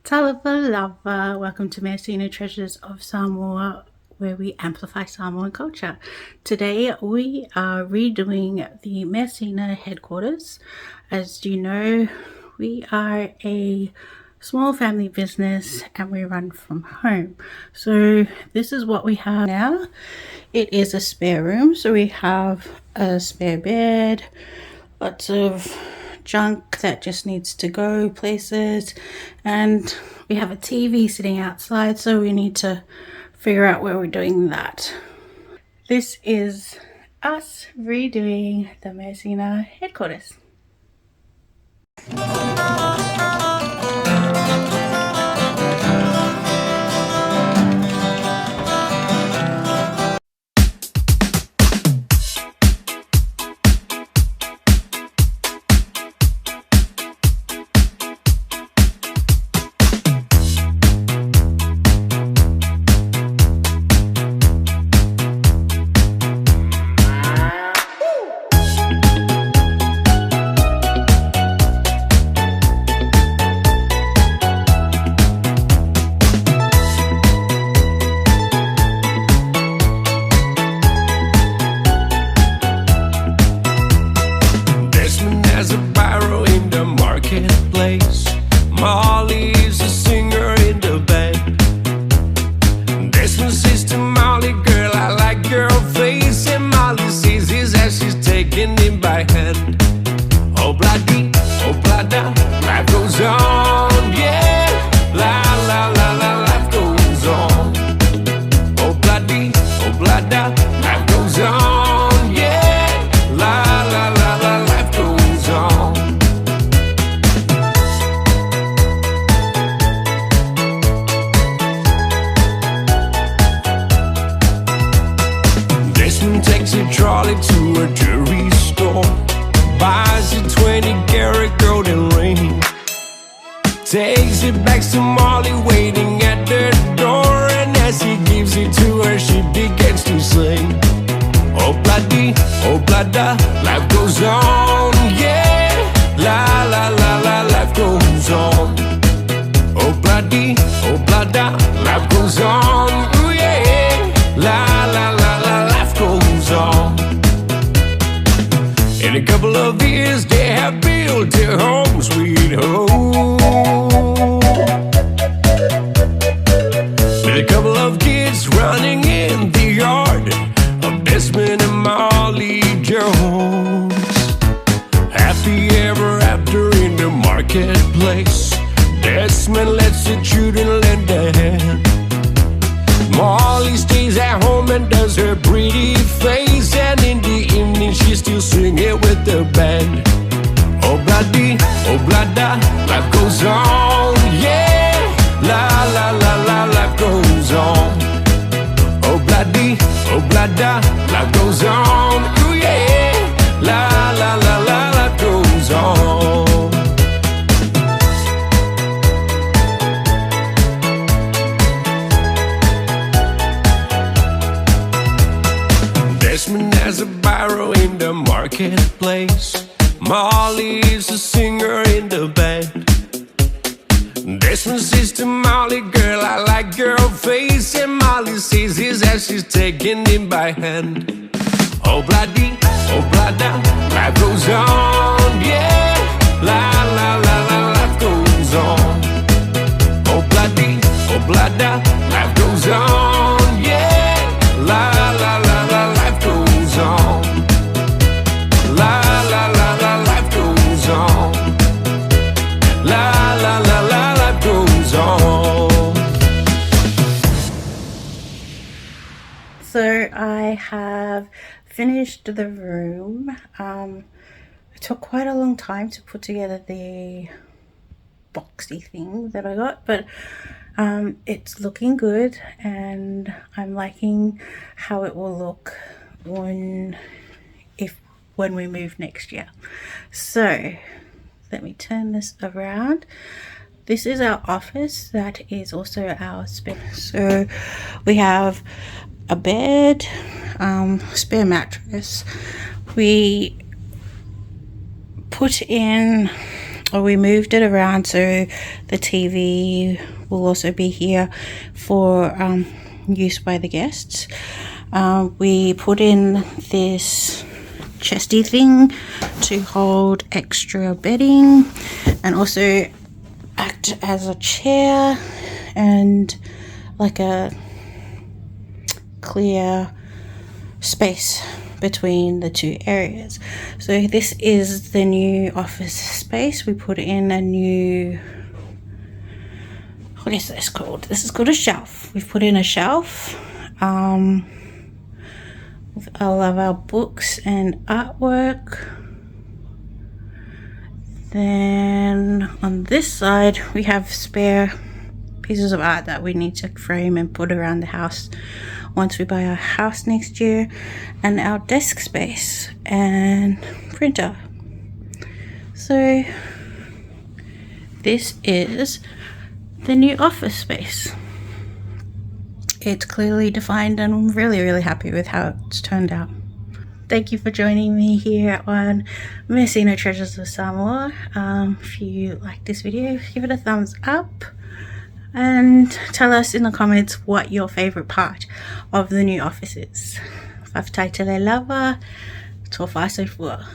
Talofa lava, welcome to Measina Treasures of Samoa, where we amplify Samoan culture. Today we are redoing the Measina headquarters. As you know, we are a small family business and we run from home. So this is what we have now. It is a spare room, so we have a spare bed, lots of junk that just needs to go places, and we have a TV sitting outside, so we need to figure out where we're doing that. This is us redoing the Measina headquarters. Molly's a singer in the band. This my sister Molly, girl, I like your face. And Molly sees this as she's taking him by hand. Oh, bloody, oh, blada, life goes on, yeah. La, la, la, la, life goes on. Oh, bloody, oh, blada, life goes on, yeah. La, la, la, la, life goes on. Takes a trolley to a jewelry store, buys a 20-karat golden ring, takes it back to Molly waiting at the door, and as he gives it to her she begins to sing. Oh bloody, oh blada, life goes on, yeah. La la la la, life goes on. Oh bloody, oh blada, life goes on, ooh yeah. La la la la, life goes on. In a couple of years they have built their home, sweet home, with a couple of kids running in the yard of Desmond and Molly Jones. Happy ever after in the marketplace, Desmond lets the children lend a hand. Molly stays at home and does her pretty face, and in the evening she's still singing with the band. Oh bloody, oh blada, life goes on, yeah. La la la la, life goes on. Oh bloody, oh blada, life goes on, ooh yeah. La la la la, life goes on. Desmond has a barrow in the marketplace, Molly's a singer in the band. Desmond says to Molly, girl, I like your face, and Molly sees this as she's taking him by hand. Oh bloody, oh blada, life goes on, yeah. La la la la, life goes on. Oh bloody, oh blada, life goes on, yeah. La la la la, life goes on. La la la la, life goes on. La la la la, life goes on. So I have finished the room. It took quite a long time to put together the boxy thing that I got, but it's looking good, and I'm liking how it will look when we move next year. So let me turn this around. This is our office. That is also our spare. So we have a bed, spare mattress. We put in we moved it around so the TV will also be here for use by the guests. We put in this chesty thing to hold extra bedding and also act as a chair and like a clear space between the two areas. So this is the new office space. We put in a new, what is this called? This is called a shelf. We've put in a shelf with all of our books and artwork. Then on this side we have spare pieces of art that we need to frame and put around the house once we buy our house next year, and our desk space and printer. So this is the new office space. It's clearly defined and I'm really happy with how it's turned out. Thank you for joining me here on Measina Treasures of Samoa. If you like this video, give it a thumbs up and tell us in the comments what your favorite part of the new office is. Whaftai te le lava, tō whāsai fua.